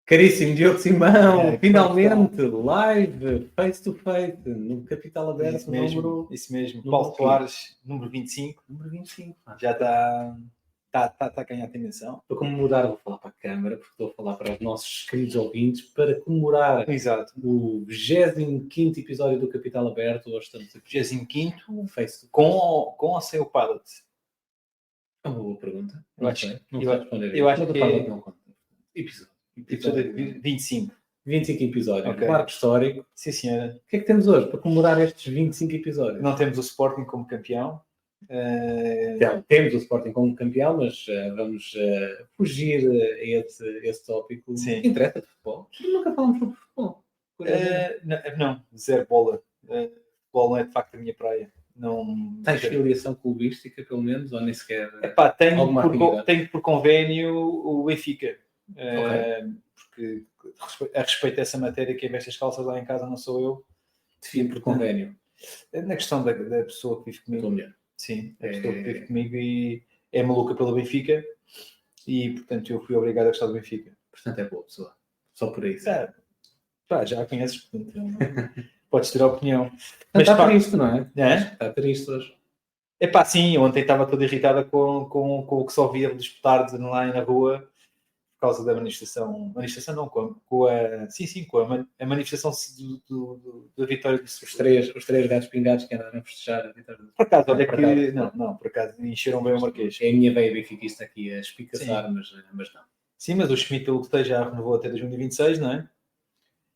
Caríssimo Diogo Simão, finalmente live, face to face, no Capital Aberto, isso mesmo, número... Isso mesmo, número Paulo quê? Soares, número 25. Número 25. Já está a ganhar atenção. Para comemorar, vou falar para a câmara, porque estou a falar para os nossos queridos ouvintes, para comemorar Exato. o 25º episódio do Capital Aberto, hoje estamos aqui. 25º, Face to... com ou sem o Padlet? É uma boa pergunta. Eu Não acho- sei, não eu sei acho- responder. eu acho Mas o que Padlet é- não conta. Episódio 25. 25 episódios, Ok. marco histórico. Sim, senhora. O que é que temos hoje para comemorar estes 25 episódios? Não temos o Sporting como campeão. Então, temos o Sporting como campeão, mas vamos fugir a esse tópico. Sim. Que interessa de futebol. Nunca falamos sobre futebol. Não, zero bola. Futebol não é de facto a minha praia. Não. Tens filiação clubística, pelo menos, ou nem sequer... Epá, tenho alguma afinidade? por convênio o Benfica. Porque a respeito dessa matéria, quem veste as calças lá em casa não sou eu. Defino por convênio. Na questão da pessoa que vive comigo. Tua mulher. Sim, a pessoa que vive comigo e é maluca pelo Benfica e, portanto, eu fui obrigado a gostar do Benfica. Portanto, é boa pessoa. Só por isso. Já a conheces, portanto, podes ter a opinião. Mas está pá, triste, não é? É? Está triste hoje. Epá, sim, ontem estava toda irritada com o que só via dos petardos lá na rua por causa da manifestação. Manifestação não, com a manifestação da vitória do Os três gatos pingados que andaram a festejar a vitória. Por acaso, olha Por que... acaso. Não, por acaso encheram bem o Marquês. É a minha veia benfiquista aqui a espicaçar, mas não. Sim, mas o Schmidt, pelo que sei, já renovou até 2026, não é?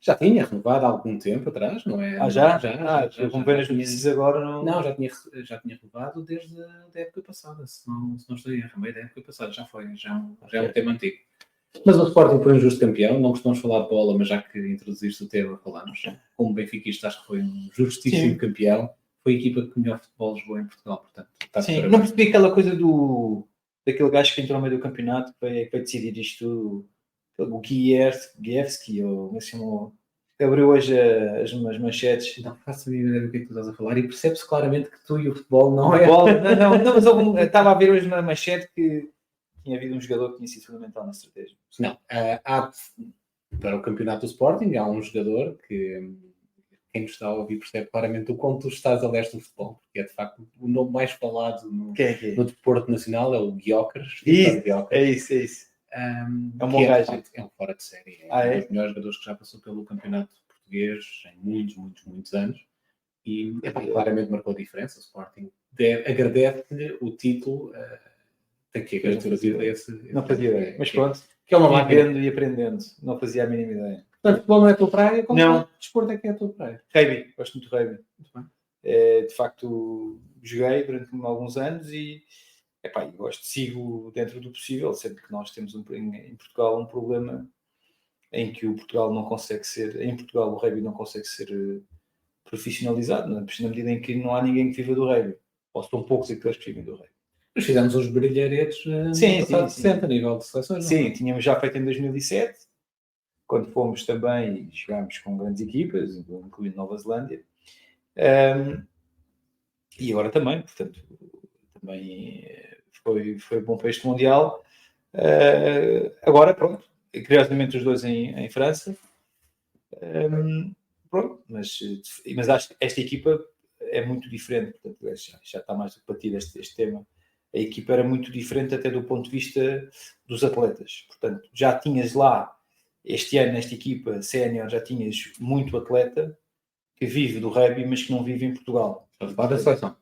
Já tinha renovado há algum tempo atrás, não é? Já? Já Vamos ver as notícias agora. Não, já tinha renovado desde a época passada, se não estou a erro, meio da época passada, já é um tema antigo. Mas o Sporting foi um justo campeão, não costumamos falar de bola, mas já que introduziste o tema, falamos. Como benfiquista, acho que foi um justíssimo campeão. Foi a equipa que melhor futebol jogou em Portugal, portanto. Sim, não percebi aquela coisa daquele gajo que entrou no meio do campeonato que foi decidir isto, o Gievski, ou como se chamou, que abriu hoje as manchetes. Não faço a ideia do que é que tu estás a falar e percebe-se claramente que tu e o futebol não é... Não, mas eu estava a ver hoje na manchete que tinha havido um jogador que tinha sido fundamental na estratégia. Não, para o campeonato do Sporting há um jogador que quem nos está a ouvir percebe claramente o quanto tu estás a leste do futebol, porque é de facto o nome mais falado no desporto nacional, é o Gyökeres. É isso. É um bom gajo. É um fora de série. É um dos melhores jogadores que já passou pelo campeonato português em muitos anos. E claramente marcou a diferença. O Sporting agradece-lhe o título. Tem que agradecer esse. Não fazia ideia. Mas pronto. Que é uma máquina. Vivendo e aprendendo. Não fazia a mínima ideia. Portanto, futebol não é a tua praia? Como não. Desporto é que é a tua praia? Rugby. Gosto muito de rugby. Muito bem. De facto, joguei durante alguns anos e sigo dentro do possível, sendo que nós temos em Portugal um problema em que o Portugal não consegue ser... Em Portugal o rugby não consegue ser profissionalizado, na medida em que não há ninguém que viva do rugby. Ou são poucos aqueles que vivem do rugby. Nós fizemos uns brilharetes no passado 60 a nível de seleções. Sim, tínhamos já feito em 2007, quando fomos também e jogámos com grandes equipas, incluindo Nova Zelândia. E agora também, portanto, também foi bom para este Mundial. Agora, pronto, curiosamente os dois em França. Pronto, mas acho que esta equipa é muito diferente, portanto, já está mais debatido este tema. A equipa era muito diferente até do ponto de vista dos atletas. Portanto, já tinhas lá, este ano, nesta equipa sénior, já tinhas muito atleta que vive do rugby, mas que não vive em Portugal. Da seleção.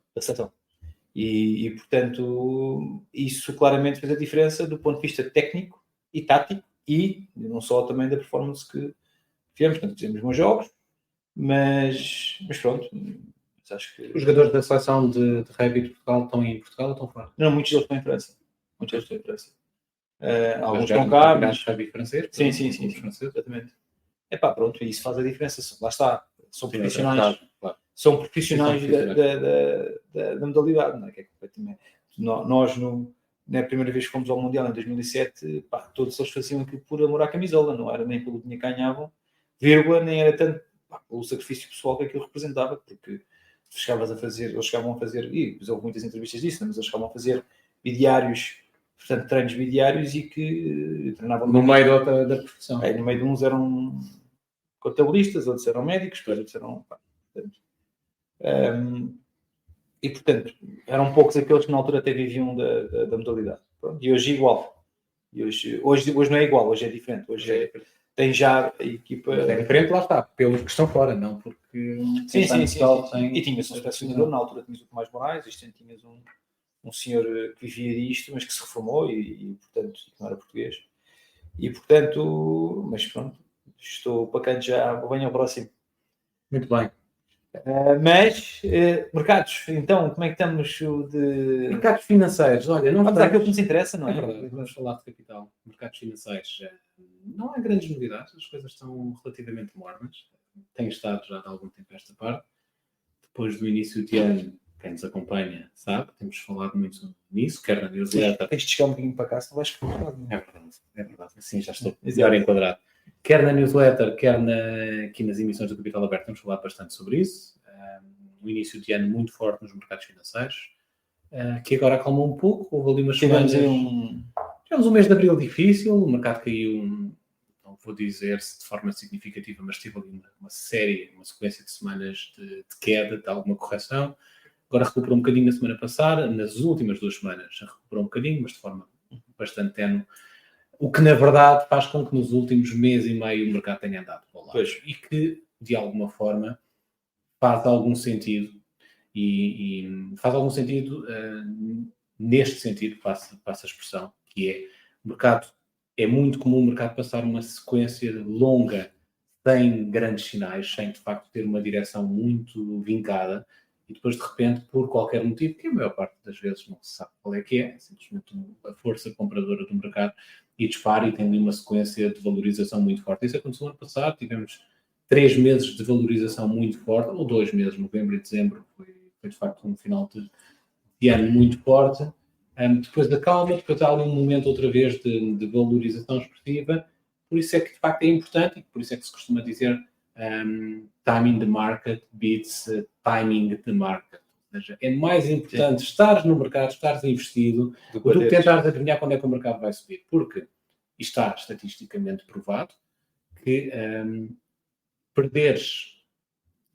E, portanto, isso claramente fez a diferença do ponto de vista técnico e tático e não só também da performance que fizemos. Portanto, fizemos bons jogos, mas pronto... Acho que... Os jogadores da seleção de rugby de Portugal estão em Portugal ou estão fora? Não, muitos deles estão em França. Alguns estão cá, mas... rugby francês? Sim, exatamente. Pronto, isso faz a diferença. Lá está. São profissionais. Claro. São profissionais da modalidade. Não é? Que é completamente... Nós, na primeira vez que fomos ao Mundial, em 2007, todos eles faziam aquilo por amor à camisola. Não era nem pelo dinheiro que ganhavam, nem era tanto pelo sacrifício pessoal que aquilo representava, porque eles chegavam a fazer, e depois houve muitas entrevistas disso, mas eles chegavam a fazer bidiários portanto, treinos bidiários e que treinavam no meio da profissão. No meio de uns eram contabilistas, outros eram médicos, outros eram... e, portanto, eram poucos aqueles que na altura até viviam da modalidade. Pronto, e hoje igual. E hoje não é igual, hoje é diferente. Hoje tem já a equipa... É diferente, lá está, pelos que estão fora, não porque... Sim. E tinhas um selecionador, na altura tinhas o Tomás Moraes, este ano tinhas um senhor que vivia disto, mas que se reformou e portanto, não era português. E, portanto, mas pronto, estou para canto já, venho ao próximo. Muito bem. Mercados, então, como é que estamos de... Mercados financeiros, olha, não vamos àquilo que nos interessa, não é? É verdade, vamos falar de capital. Mercados financeiros, não há grandes novidades, as coisas estão relativamente mornas. Tem estado já há algum tempo esta parte. Depois do início de ano, quem nos acompanha sabe, temos falado muito nisso, quer na newsletter. Tens de chegar um bocadinho para cá, se não vais ficar. É verdade, assim já estou melhor enquadrado. Quer na newsletter, quer aqui nas emissões do Capital Aberto, temos falado bastante sobre isso. Um início de ano muito forte nos mercados financeiros, que agora acalmou um pouco, houve ali umas semanas... Tivemos um mês de abril difícil, o mercado caiu, não vou dizer se de forma significativa, mas teve ali uma sequência de semanas de queda, de alguma correção. Agora recuperou um bocadinho na semana passada, nas últimas 2 semanas recuperou um bocadinho, mas de forma bastante tenue. O que, na verdade, faz com que nos últimos mês e meio o mercado tenha andado para lá. E que, de alguma forma, faz algum sentido. E faz algum sentido neste sentido, passa a expressão, que é o mercado, é muito comum o mercado passar uma sequência longa sem grandes sinais, sem de facto ter uma direção muito vincada, e depois de repente, por qualquer motivo, que a maior parte das vezes não se sabe qual é que é simplesmente a força compradora do mercado, e dispara e tem ali uma sequência de valorização muito forte. Isso aconteceu no ano passado, tivemos 3 meses de valorização muito forte, ou 2 meses, novembro e dezembro, foi de facto um final de ano muito forte. Depois da calma, depois há ali um momento outra vez de valorização expressiva, por isso é que de facto é importante, e por isso é que se costuma dizer timing the market beats timing the market. Ou seja, é mais importante estares no mercado, estares investido, do que tentares adivinhar quando é que o mercado vai subir. Porque está estatisticamente provado que perderes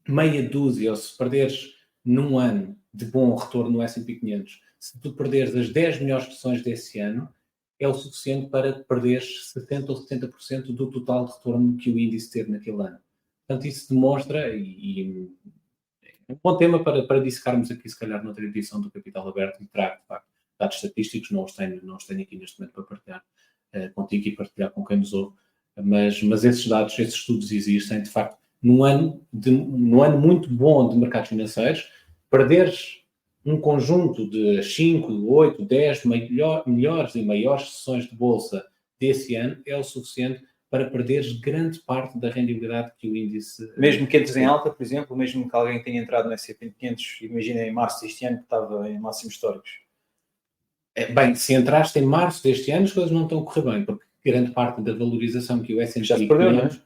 meia dúzia, ou se perderes num ano de bom retorno no S&P 500, se tu perderes as 10 melhores sessões desse ano, é o suficiente para perderes 70% ou 70% do total de retorno que o índice teve naquele ano. Portanto, isso demonstra, e é um bom tema para dissecarmos aqui, se calhar, noutra edição do Capital Aberto, e trago, de facto, dados estatísticos, não os tenho aqui neste momento para partilhar contigo e partilhar com quem nos ouve, mas esses dados, esses estudos existem, de facto, num ano muito bom de mercados financeiros, perderes um conjunto de 5, 8, 10 melhores e maiores sessões de bolsa desse ano é o suficiente para perderes grande parte da rendibilidade que o índice... Mesmo que entres em alta, por exemplo, mesmo que alguém tenha entrado no S&P 500, imagina em março deste ano que estava em máximos históricos. Bem, se entraste em março deste ano, as coisas não estão a correr bem, porque grande parte da valorização que o S&P já se perdeu, 500,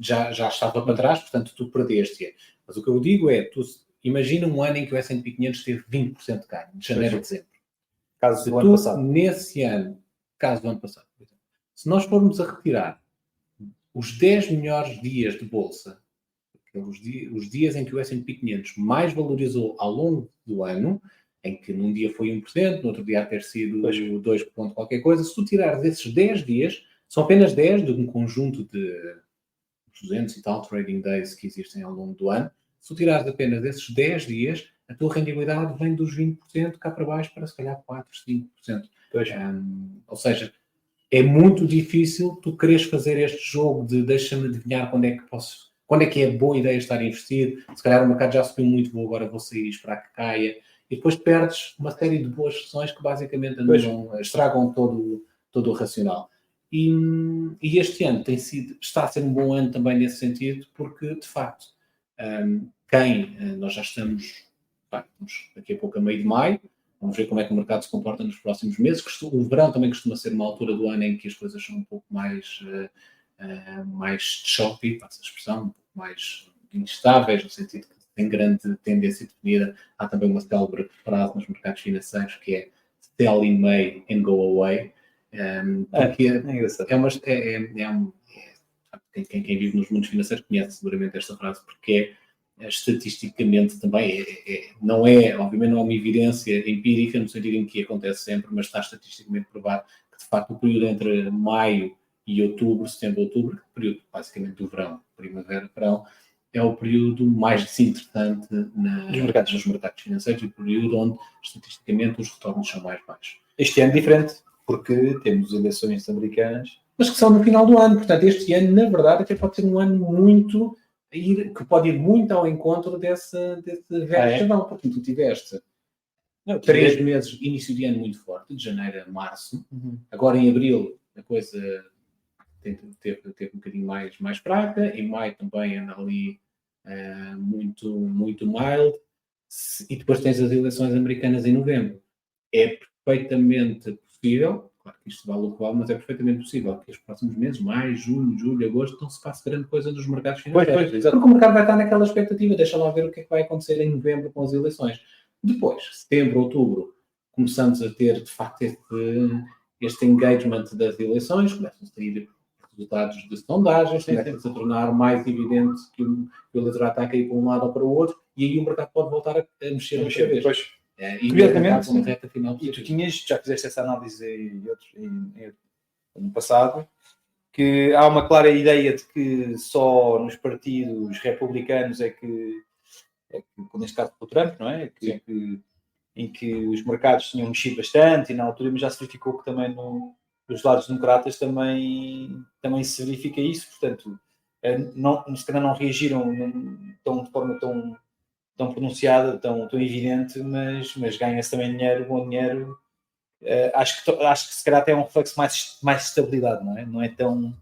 já estava para trás, portanto tu perdeste. Mas o que eu digo é, imagina um ano em que o S&P 500 teve 20% de ganho, de janeiro a dezembro. Caso do ano passado. Nesse ano, caso do ano passado, por exemplo, se nós formos a retirar os 10 melhores dias de bolsa, os dias em que o S&P 500 mais valorizou ao longo do ano, em que num dia foi 1%, no outro dia ter sido 2 ponto qualquer coisa, se tu tirares esses 10 dias, são apenas 10 de um conjunto de 200 e tal trading days que existem ao longo do ano, se tu tirares apenas esses 10 dias, a tua rendibilidade vem dos 20% cá para baixo para se calhar 4, 5%. Ou seja, é muito difícil tu quereres fazer este jogo de deixa-me adivinhar quando é que é boa ideia estar investido, se calhar o mercado já subiu muito, agora vou sair e esperar que caia, e depois perdes uma série de boas sessões que basicamente estragam todo o racional. E este ano está a ser um bom ano também nesse sentido, porque de facto nós já estamos daqui a pouco a meio de maio, vamos ver como é que o mercado se comporta nos próximos meses. O verão também costuma ser uma altura do ano em que as coisas são um pouco mais choppy, passa a expressão, um pouco mais instáveis, no sentido que tem grande tendência definida. Há também uma célebre frase nos mercados financeiros que é: se sell in May and go away. Porque quem vive nos mundos financeiros conhece seguramente esta frase, porque estatisticamente também obviamente não é uma evidência empírica no sentido em que acontece sempre, mas está estatisticamente provado que de facto o período entre maio e outubro, setembro, outubro, período basicamente do verão, primavera, verão, é o período mais desinteressante nos mercados financeiros e o período onde estatisticamente os retornos são mais baixos. Este ano é diferente, porque temos eleições americanas, mas que são no final do ano. Portanto, este ano, na verdade, até pode ser um ano que pode ir muito ao encontro desse velho chavão. Porque tu tiveste 3 meses, início de ano muito forte, de janeiro a março. Agora, em abril, a coisa teve um bocadinho mais fraca. Em maio também anda ali muito, muito mild. E depois tens as eleições americanas em novembro. É perfeitamente possível, claro que isto vale o que vale, mas é perfeitamente possível que os próximos meses, maio, junho, julho, agosto, não se passe grande coisa nos mercados financeiros. Porque o mercado vai estar naquela expectativa, deixa lá ver o que é que vai acontecer em novembro com as eleições. Depois, setembro, outubro, começamos a ter, de facto, este engagement das eleições, começam a sair resultados de sondagens, começa a tornar mais evidente que o eleitorado está a cair para um lado ou para o outro, e aí o mercado pode voltar a mexer outra vez. Curiosamente, e tu já fizeste essa análise no passado, que há uma clara ideia de que só nos partidos republicanos é que neste caso o Trump, não é? Em que os mercados tinham mexido bastante, e na altura já se verificou que também dos lados democratas também se verifica isso, portanto, se calhar não reagiram de forma tão pronunciada, tão evidente, mas ganha-se também dinheiro, bom dinheiro. Acho que se calhar até é um reflexo mais de estabilidade, não é? Não é tão...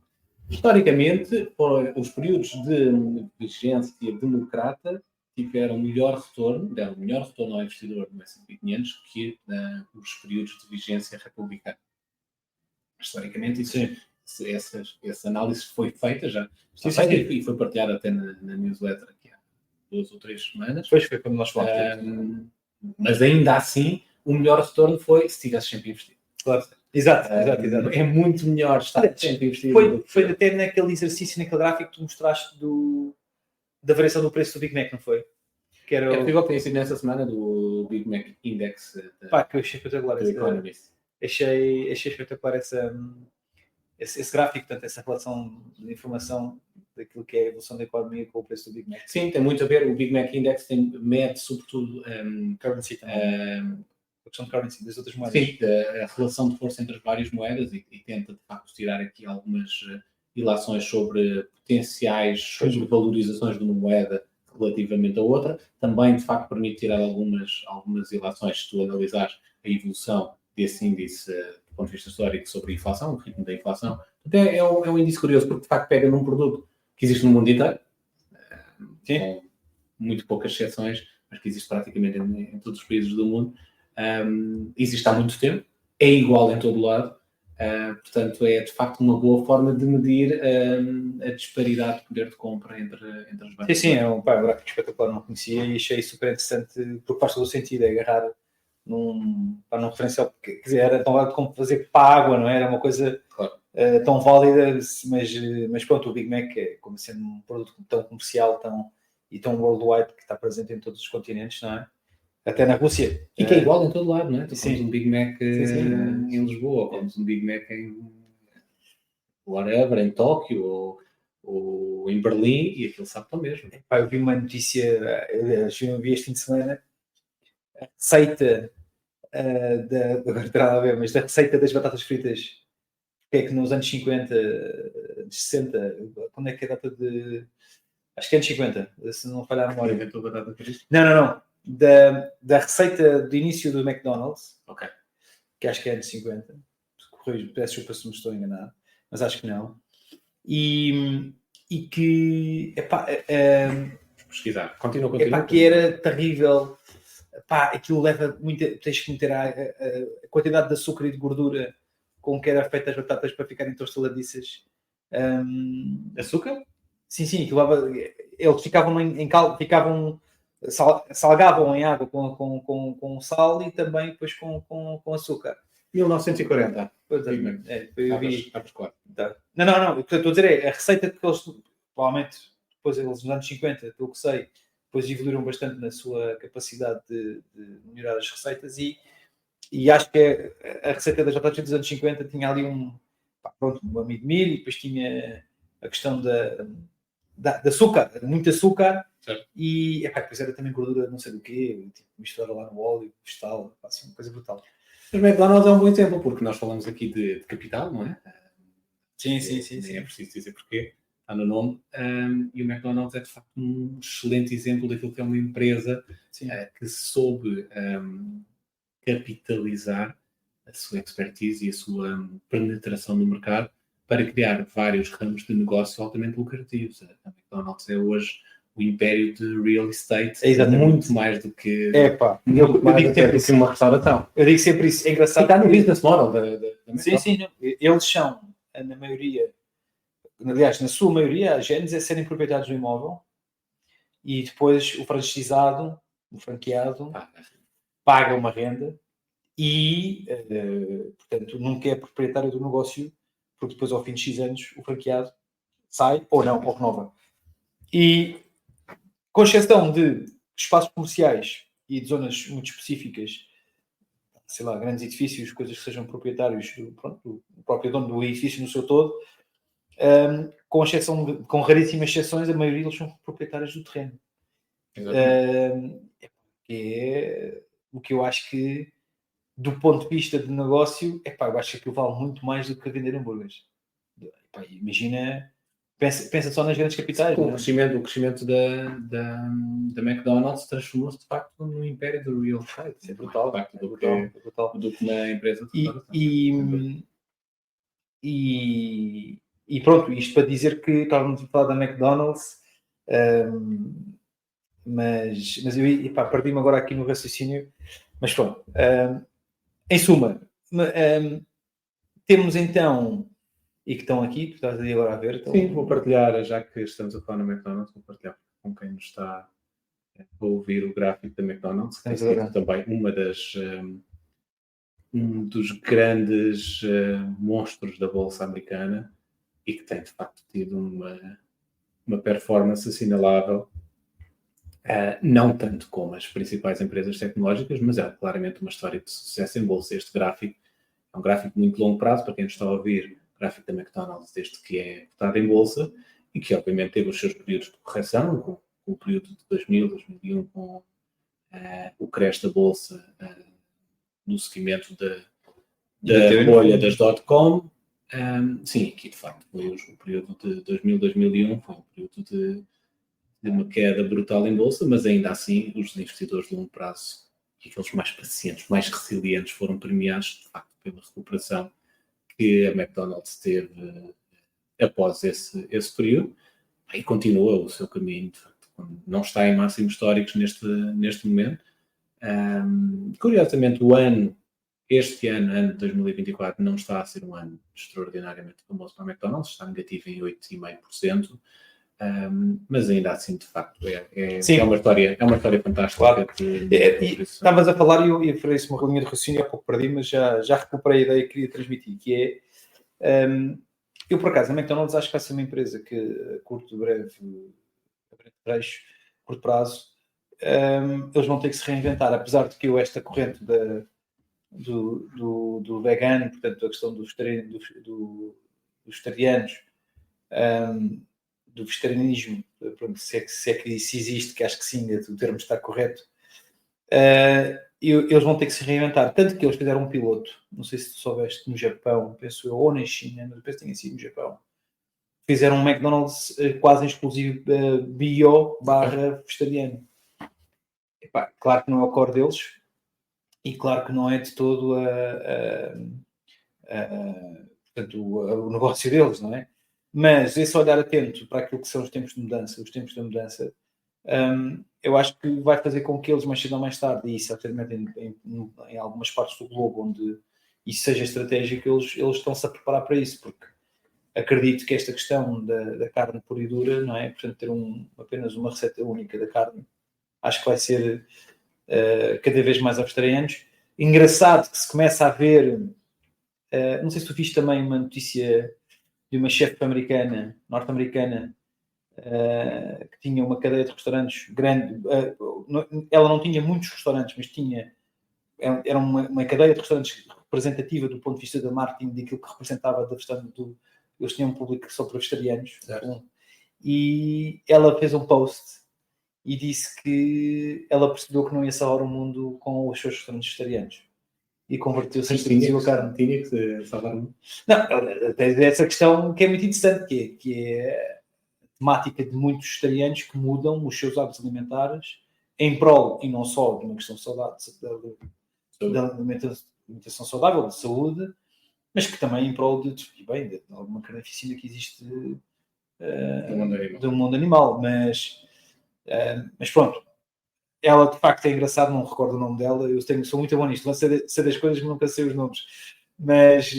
Historicamente, os períodos de vigência democrata tiveram melhor retorno, deram melhor retorno ao investidor no S&P 500 que os períodos de vigência republicana. Historicamente, essa análise foi feita já, e foi partilhada até na newsletter aqui há 2 ou 3 semanas. Foi quando nós falamos. Mas ainda assim, o melhor retorno foi se tivesse sempre investido. Claro. Exato. É muito melhor estar sempre investido. Foi até naquele exercício, naquele gráfico que tu mostraste da variação do preço do Big Mac, não foi? Que era possível que tenha sido nessa semana do Big Mac Index. Que eu achei espetacular. Achei espetacular esse gráfico, portanto, essa relação de informação daquilo que é a evolução da economia com o preço do Big Mac. Sim, tem muito a ver. O Big Mac Index mede sobretudo currency também. A questão de currency das outras moedas. Sim, a relação de força entre as várias moedas e tenta, de facto, tirar aqui algumas ilações sobre potenciais sobrevalorizações de uma moeda relativamente a outra. Também, de facto, permite tirar algumas ilações se tu analisares a evolução desse índice do ponto de vista histórico sobre a inflação, o ritmo da inflação. Até é um índice curioso, porque, de facto, pega num produto que existe no mundo inteiro, com muito poucas exceções, mas que existe praticamente em todos os países do mundo. Existe há muito tempo, é igual em todo lado, portanto é de facto uma boa forma de medir a disparidade de poder de compra entre as várias. Sim, é um gráfico espetacular, não conhecia e achei super interessante, porque faz todo o sentido, é agarrar num referencial, porque, quer dizer, era tão válido como fazer para a água, não é? Era uma coisa tão válida, mas pronto, o Big Mac é como sendo um produto tão comercial e tão worldwide, que está presente em todos os continentes, não é? Até na Rússia. E que é igual em todo lado, não é? Tu comes um Big Mac em Lisboa, comes um Big Mac em whatever, em Tóquio ou em Berlim, e aquilo sabe tão mesmo. Eu vi uma notícia, eu vi este fim de semana, a receita agora terá a ver, mas da receita das batatas fritas, que é que nos anos 50, 60, quando é que é a data de... Acho que é anos 50, se não falhar a memória. Inventou batata frita? Não. Da receita do início do McDonald's, que acho que é anos 50, peço desculpa se me estou a enganar, mas acho que não, e que pesquisar, continua. Que era terrível, aquilo leva tens que meter a quantidade de açúcar e de gordura com que era feita as batatas para ficarem tão estaladiças. Açúcar? Sim, aquilo eles ficavam salgavam em água com sal e também depois com açúcar. 1940. Eu vi. Tá. Não. O que eu estou a dizer é a receita que eles, provavelmente, depois eles nos anos 50, pelo que sei, depois evoluíram bastante na sua capacidade de melhorar as receitas e acho que a receita da JJ dos anos 50 tinha ali um amido de milho, e depois tinha a questão de açúcar, muito açúcar, certo. E depois era também gordura não sei do quê, tipo, misturada lá no óleo, vegetal, assim, uma coisa brutal. Mas o McDonald's é um bom exemplo, porque nós falamos aqui de capital, não é? Sim. É preciso dizer porquê, está no nome. E o McDonald's é, de facto, um excelente exemplo daquilo que é uma empresa que soube capitalizar a sua expertise e a sua penetração no mercado para criar vários ramos de negócio altamente lucrativos. A McDonald's é hoje o império de real estate, muito mais do que eu digo sempre isso, uma restauração. Eu digo sempre isso, é engraçado. E está no business model da McDonald's. Sim. Eles são, na maioria, aliás, na sua maioria, a gênese é serem proprietários do imóvel e depois o franchisado, o franqueado, paga uma renda e, portanto, nunca é proprietário do negócio, porque depois, ao fim de X anos, o franqueado sai ou não, ou renova. E, com exceção de espaços comerciais e de zonas muito específicas, sei lá, grandes edifícios, coisas que sejam proprietários do próprio dono do edifício no seu todo, com raríssimas exceções, a maioria deles são proprietários do terreno. Que é o que eu acho que, do ponto de vista de negócio, eu acho que aquilo vale muito mais do que vender hambúrgueres. Imagina, pensa só nas grandes capitais. O crescimento da McDonald's transformou-se de facto num império do real estate. É brutal. Do que na empresa. E pronto, isto para dizer que estávamos a falar da McDonald's, mas eu perdi-me agora aqui no raciocínio. Mas pronto, em suma, temos então, e que estão aqui, tu estás aí agora a ver. Então... Sim, vou partilhar, já que estamos a falar na McDonald's, vou partilhar com quem nos está a ouvir o gráfico da McDonald's, que tem sido também um dos grandes monstros da bolsa americana e que tem de facto tido uma performance assinalável, não tanto como as principais empresas tecnológicas, mas é claramente uma história de sucesso em bolsa. Este gráfico é um gráfico de muito longo prazo, para quem nos está a ouvir, o gráfico da McDonald's desde que é cotado em bolsa e que obviamente teve os seus períodos de correção, com o período de 2000, 2001, com o crash da bolsa no seguimento da bolha das .com. Sim, aqui de facto foi o período de 2000, 2001, foi um período de uma queda brutal em bolsa, mas ainda assim os investidores de longo prazo e aqueles mais pacientes, mais resilientes foram premiados de facto pela recuperação que a McDonald's teve após esse período e continua o seu caminho, de facto, não está em máximos históricos neste momento. Curiosamente este ano de 2024, não está a ser um ano extraordinariamente famoso para a McDonald's, está negativo em 8,5%, mas ainda assim, de facto, é uma história fantástica. Claro. Estavas a falar e eu ofereci uma linha de raciocínio, há pouco perdi, mas já recuperei a ideia que queria transmitir, que é, eu por acaso, a McDonald's acho que vai ser uma empresa que a curto prazo, eles vão ter que se reinventar, apesar de que esta corrente do vegano, portanto a questão dos vegetarianos, do vegetarianismo, pronto, se é que isso existe, que acho que sim, o termo está correto, eles vão ter que se reinventar, tanto que eles fizeram um piloto, não sei se tu soubeste, no Japão, penso eu, ou na China, mas penso que tenha sido no Japão, fizeram um McDonald's quase exclusivo bio/vegetariano. Claro que não é o core deles, e claro que não é de todo portanto, o negócio deles, não é? Mas esse olhar atento para aquilo que são os tempos da mudança, eu acho que vai fazer com que eles, mais cedo ou mais tarde, e certamente em algumas partes do globo onde isso seja estratégico, eles estão-se a preparar para isso, porque acredito que esta questão da carne pura e dura, não é? Portanto, ter apenas uma receita única da carne, acho que vai ser cada vez mais vegetarianos. Engraçado que se começa a ver, não sei se tu viste também uma notícia de uma chefe norte-americana, que tinha uma cadeia de restaurantes grande. Ela não tinha muitos restaurantes, mas era uma cadeia de restaurantes representativa do ponto de vista da marketing, daquilo que representava da questão eles tinham um público só para vegetarianos. E ela fez um post e disse que ela percebeu que não ia salvar o mundo com os seus restaurantes vegetarianos. E converteu-se em introduziu a carne. Tinha que salvar o mundo? Não, tem essa questão que é muito interessante, que é a temática de muitos vegetarianos que mudam os seus hábitos alimentares em prol, e não só de uma questão da alimentação saudável, de saúde, mas que também em prol de alguma carnificina que existe do mundo animal. Mas pronto, ela de facto é engraçado, não me recordo o nome dela, sou muito bom nisto, sei das coisas, mas nunca sei os nomes. Mas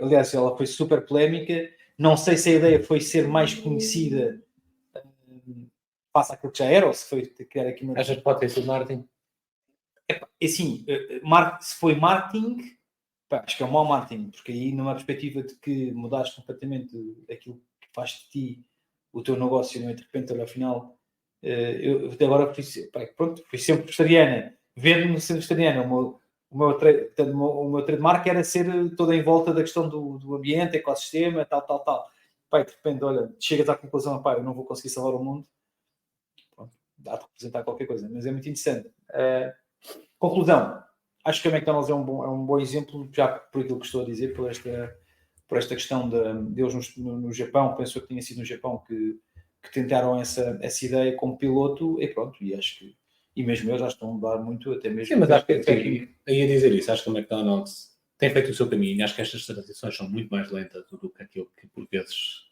aliás, ela foi super polémica. Não sei se a ideia foi ser mais conhecida face àquilo que já era, ou se foi criar aqui uma... Achas que pode ter sido marketing? Assim, se foi marketing, acho que é um mau marketing, porque aí numa perspectiva de que mudaste completamente aquilo que faz de ti o teu negócio, não é? De repente, olha, afinal, eu até agora fui sempre vegetariana, vendo-me ser vegetariana. O meu trademark era ser toda em volta da questão do ambiente, ecossistema, tal. Pai, de repente, olha, chegas à conclusão, eu não vou conseguir salvar o mundo. Pronto, dá de representar qualquer coisa, mas é muito interessante. Conclusão, acho que a McDonald's é um bom exemplo, já por aquilo que estou a dizer, por esta questão deles no Japão. Penso que tinha sido no Japão que tentaram essa ideia como piloto, e pronto, e acho que e mesmo eles já estão a mudar muito, até mesmo... Sim, mas acho que eu ia dizer isso, acho que o McDonald's tem feito o seu caminho, acho que estas transições são muito mais lentas do que aquilo que por vezes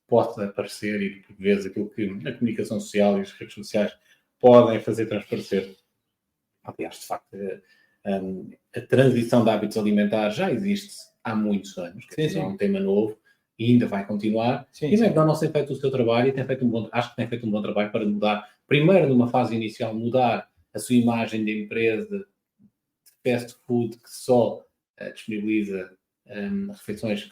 pode aparecer e por vezes aquilo que a comunicação social e as redes sociais podem fazer transparecer. Aliás, de facto, a transição de hábitos alimentares já existe há muitos anos, que é um tema novo e ainda vai continuar. E o McDonald's tem feito o seu trabalho e acho que tem feito um bom trabalho para mudar, primeiro numa fase inicial, mudar a sua imagem de empresa de fast food que só disponibiliza refeições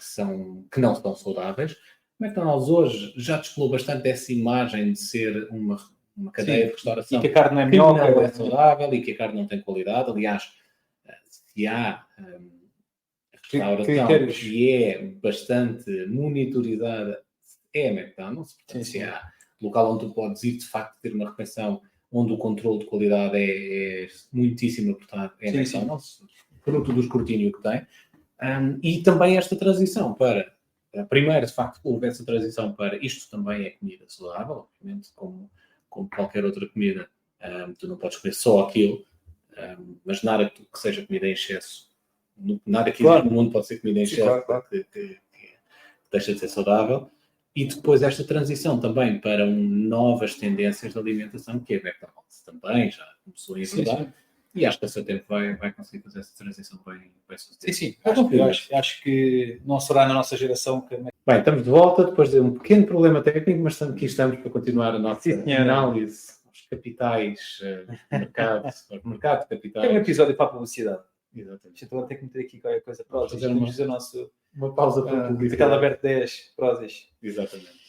que não são saudáveis. O McDonald's hoje já descolou bastante essa imagem de ser uma cadeia de restauração e que a carne não é melhor, não é saudável e que a carne não tem qualidade. Aliás, se há restauração que é bastante monitorizada, é a McDonald's. Portanto, se há local onde tu podes ir, de facto, ter uma refeição onde o controle de qualidade é muitíssimo apertado, é a McDonald's, fruto do escrutínio que tem. E também esta transição para... Primeiro, de facto, houve essa transição para isto também é comida saudável, obviamente, como qualquer outra comida. Tu não podes comer só aquilo, mas nada que seja comida em excesso, nada que existe no mundo pode ser comida em excesso, que deixa de ser saudável. E depois esta transição também para novas tendências de alimentação, que é a McDonald's também já começou a enverdar. E acho que a seu tempo vai conseguir fazer essa transição bem sucedida. Sim. Acho que não será na nossa geração que... Bem, estamos de volta depois de um pequeno problema técnico, mas aqui estamos para continuar a nossa análise aos capitais, mercado de capitais. É um episódio para a publicidade. Exatamente. Então vou ter que meter aqui qualquer coisa para Vamos fazer uma pausa para publicidade aberta 10 prósis. Exatamente.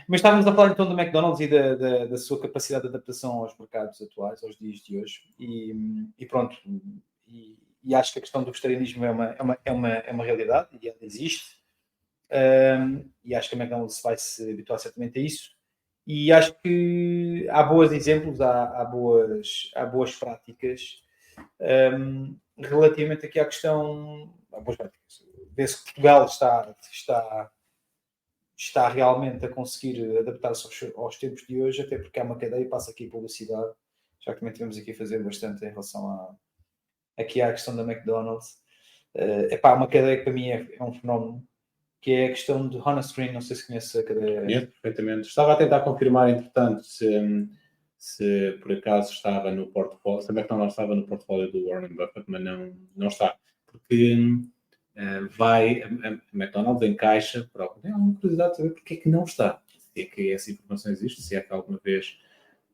Mas estávamos a falar então do McDonald's e da sua capacidade de adaptação aos mercados atuais, aos dias de hoje. E pronto. E acho que a questão do vegetarianismo é uma realidade e ela existe. E acho que a McDonald's vai se habituar certamente a isso. E acho que há bons exemplos, há boas práticas relativamente aqui à questão. Há boas práticas. Vê-se que Portugal está realmente a conseguir adaptar-se aos tempos de hoje, até porque há uma cadeia, passa aqui publicidade, já que também tivemos aqui a fazer bastante em relação aqui à questão da McDonald's. Uma cadeia que para mim é um fenómeno, que é a questão do Honest Green. Não sei se conhece a cadeia. Conheço perfeitamente. Estava a tentar confirmar, entretanto, se por acaso estava no portfólio, se a McDonald's estava no portfólio do Warren Buffett, mas não está. Porque a McDonald's encaixa, tem alguma curiosidade de saber porque é que não está. é que essa informação existe, se é que alguma vez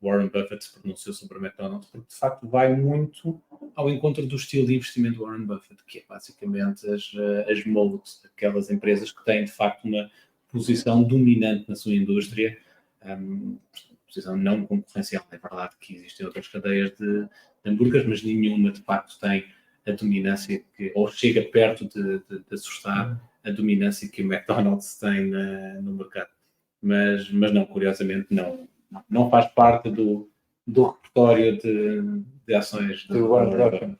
Warren Buffett se pronunciou sobre a McDonald's, porque de facto vai muito ao encontro do estilo de investimento do Warren Buffett, que é basicamente as modes, aquelas empresas que têm de facto uma posição dominante na sua indústria, posição não concorrencial. É verdade que existem outras cadeias de hambúrgueres, mas nenhuma de facto tem a dominância ou chega perto de assustar a dominância que o McDonald's tem no mercado. Mas não, curiosamente, não faz parte do repertório de ações do Warren Buffett.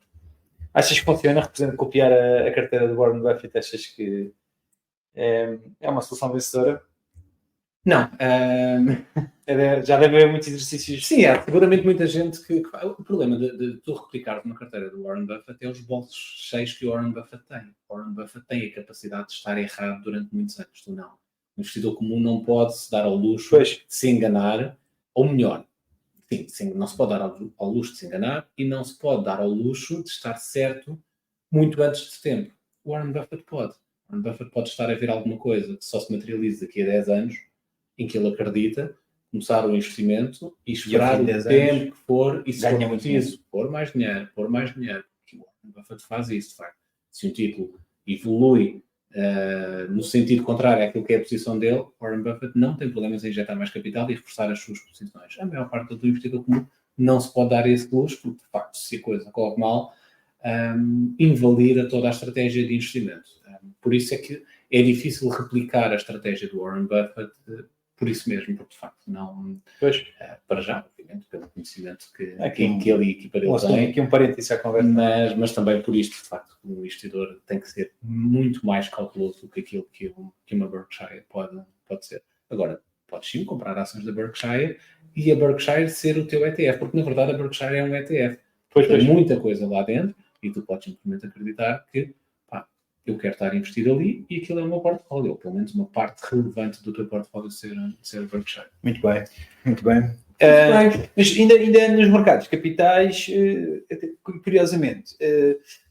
Achas que funciona, copiar a carteira do Warren Buffett? Achas que é uma solução vencedora? Não. Já deve haver muitos exercícios. Sim, há seguramente muita gente que o problema de tu replicar uma carteira do Warren Buffett é os bolsos cheios que o Warren Buffett tem. O Warren Buffett tem a capacidade de estar errado durante muitos anos. Tu não. O investidor comum não pode se dar ao luxo de se enganar, ou melhor, sim, não se pode dar ao luxo de se enganar e não se pode dar ao luxo de estar certo muito antes de tempo. O Warren Buffett pode. O Warren Buffett pode estar a ver alguma coisa que só se materializa daqui a 10 anos, em que ele acredita, começar o investimento e esperar o tempo que for e se for preciso, pôr mais dinheiro. Porque o Warren Buffett faz isso, de facto. Se um título evolui no sentido contrário àquilo que é a posição dele, Warren Buffett não tem problemas em injetar mais capital e reforçar as suas posições. A maior parte do investidor comum não se pode dar esse luxo, porque de facto, se a coisa corre mal, invalida toda a estratégia de investimento. Por isso é que é difícil replicar a estratégia do Warren Buffett por isso mesmo, porque de facto não... para já, obviamente, pelo conhecimento que ele e a equipa dele têm. Aqui um parênteses à conversa. Mas também por isto, de facto, o investidor tem que ser muito mais cauteloso do que aquilo que uma Berkshire pode ser. Agora, podes sim comprar ações da Berkshire e a Berkshire ser o teu ETF, porque na verdade a Berkshire é um ETF. Tem muita coisa lá dentro e tu podes simplesmente acreditar que eu quero estar investido ali e aquilo é o meu portfólio, ou pelo menos uma parte relevante do teu portfólio ser a Berkshire. Muito bem. Mas ainda nos mercados capitais, curiosamente,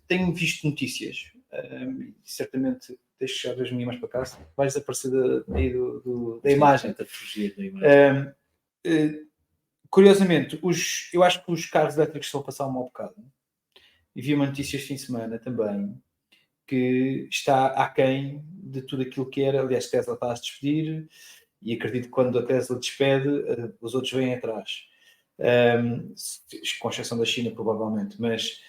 tenho visto notícias, certamente, deixo já as minhas mais para cá, vais desaparecer da imagem. A fugir da imagem. Curiosamente, eu acho que os carros elétricos estão a passar um mau bocado. E vi uma notícia este fim de semana também, que está aquém de tudo aquilo que era. Aliás, Tesla está a se despedir e acredito que quando a Tesla despede, os outros vêm atrás. Com exceção da China, provavelmente. Mas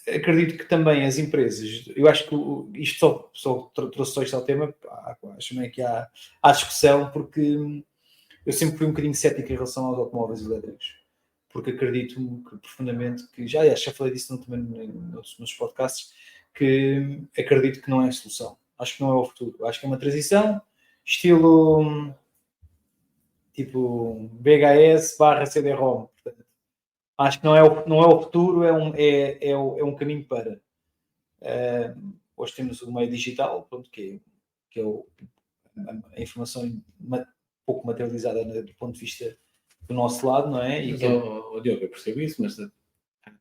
acredito que também as empresas... Eu acho que isto só trouxe isto ao tema. Acho meio que há discussão, porque eu sempre fui um bocadinho cético em relação aos automóveis elétricos. Porque acredito profundamente que... Já falei disso também nos podcasts, que acredito que não é a solução. Acho que não é o futuro. Acho que é uma transição, estilo tipo BHS/CD-ROM. Acho que não é o futuro, é um caminho para. Hoje temos o meio digital, pronto, que é a informação pouco materializada do ponto de vista do nosso lado, não é? Mas, Diogo, eu percebo isso, mas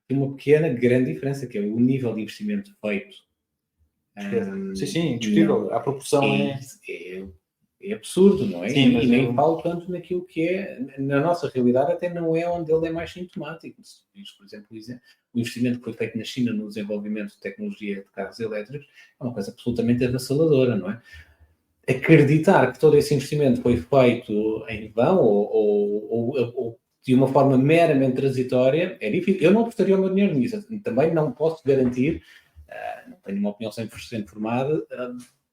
tem uma grande diferença, que é o nível de investimento feito. Sim, indiscutível. A proporção é absurdo, não é? Sim, e nem falo tanto naquilo que é, na nossa realidade, até não é onde ele é mais sintomático. Por exemplo, o investimento que foi feito na China no desenvolvimento de tecnologia de carros elétricos é uma coisa absolutamente avassaladora, não é? Acreditar que todo esse investimento foi feito em vão ou de uma forma meramente transitória é difícil. Eu não apostaria o meu dinheiro nisso. Também não posso garantir, não tenho uma opinião 100% formada,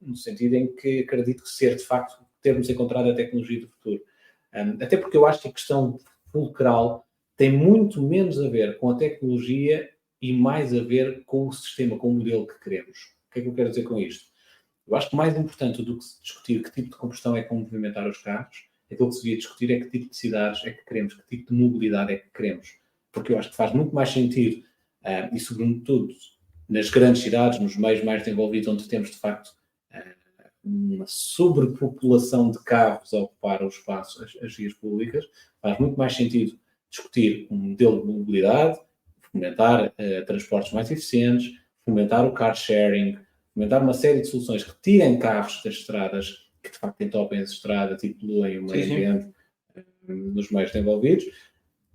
no sentido em que acredito que de facto, termos encontrado a tecnologia do futuro. Até porque eu acho que a questão fulcral tem muito menos a ver com a tecnologia e mais a ver com o sistema, com o modelo que queremos. O que é que eu quero dizer com isto? Eu acho que mais importante do que discutir que tipo de combustão é que vão movimentar os carros, aquilo que se devia discutir é que tipo de cidades é que queremos, que tipo de mobilidade é que queremos. Porque eu acho que faz muito mais sentido, e sobretudo nas grandes cidades, nos meios mais desenvolvidos, onde temos de facto uma sobrepopulação de carros a ocupar o espaço, as vias públicas, faz muito mais sentido discutir um modelo de mobilidade, fomentar transportes mais eficientes, fomentar o car sharing, fomentar uma série de soluções que tirem carros das estradas que de facto entopem as estradas e poluem o meio ambiente nos meios desenvolvidos,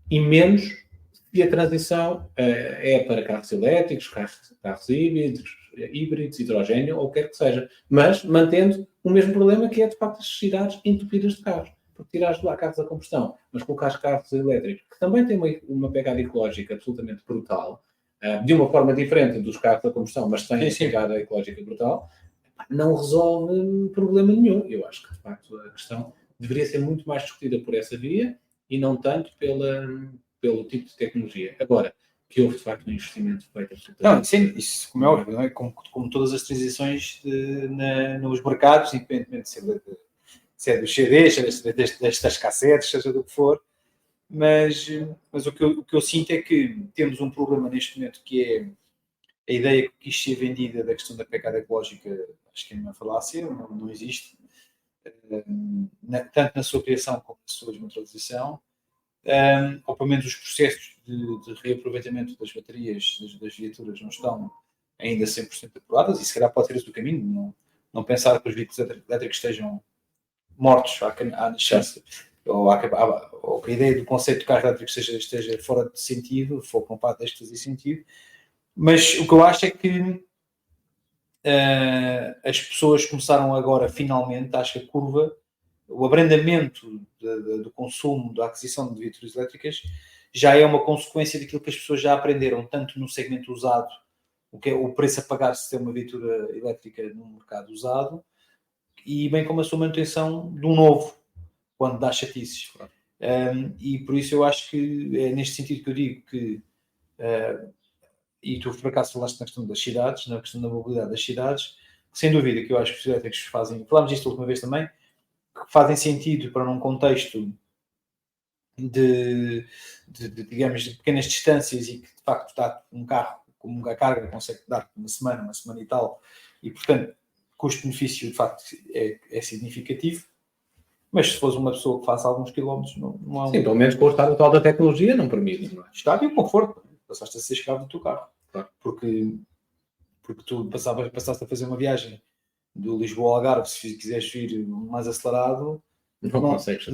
e menos se a transição é para carros elétricos, carros híbridos, hidrogênio, ou o que quer que seja, mas mantendo o mesmo problema que é, de facto, as cidades entupidas de carros. Porque tirares de lá carros a combustão, mas colocares carros elétricos, que também têm uma pegada ecológica absolutamente brutal, de uma forma diferente dos carros a combustão, mas têm uma pegada ecológica brutal, não resolve problema nenhum. Eu acho que, de facto, a questão deveria ser muito mais discutida por essa via e não tanto pelo tipo de tecnologia. Agora, que houve, de facto, um investimento feito absolutamente... Não, sim, isso, como é óbvio, não é? Como todas as transições nos mercados, independentemente se é dos CDs, das cassetes, seja do que for, mas o que eu sinto é que temos um problema neste momento, que é a ideia que quis ser vendida da questão da pegada ecológica. Acho que é uma falácia, não existe, tanto na sua criação como na sua desmaterialização, ou pelo menos os processos de reaproveitamento das baterias das viaturas não estão ainda 100% apurados, e se calhar pode ser esse o caminho, não pensar que os veículos elétricos estejam mortos à nascença, ou que a ideia do conceito de carro elétrico esteja fora de sentido, for que não deixe de fazer sentido. Mas o que eu acho é que as pessoas começaram agora, finalmente, acho que a curva, o abrandamento do consumo, da aquisição de viaturas elétricas, já é uma consequência daquilo que as pessoas já aprenderam, tanto no segmento usado, o que é o preço a pagar se ter uma viatura elétrica no mercado usado, e bem como a sua manutenção de um novo, quando dá chatices. E por isso eu acho que é neste sentido que eu digo que, e tu por acaso falaste na questão das cidades, na questão da mobilidade das cidades, que, sem dúvida que eu acho que os elétricos falámos disto a última vez também, que fazem sentido para num contexto digamos, de pequenas distâncias, e que de facto dá um carro com uma carga, consegue dar uma semana e tal, e portanto custo-benefício de facto é significativo. Mas se fosse uma pessoa que faça alguns quilómetros, não há Sim, pelo menos com o estado atual da tecnologia não permite. Não é? Estado e o conforto. Passaste a ser escravo do teu carro. Claro. Porque tu passaste a fazer uma viagem do Lisboa ao Algarve, se quiseres ir mais acelerado, não consegues.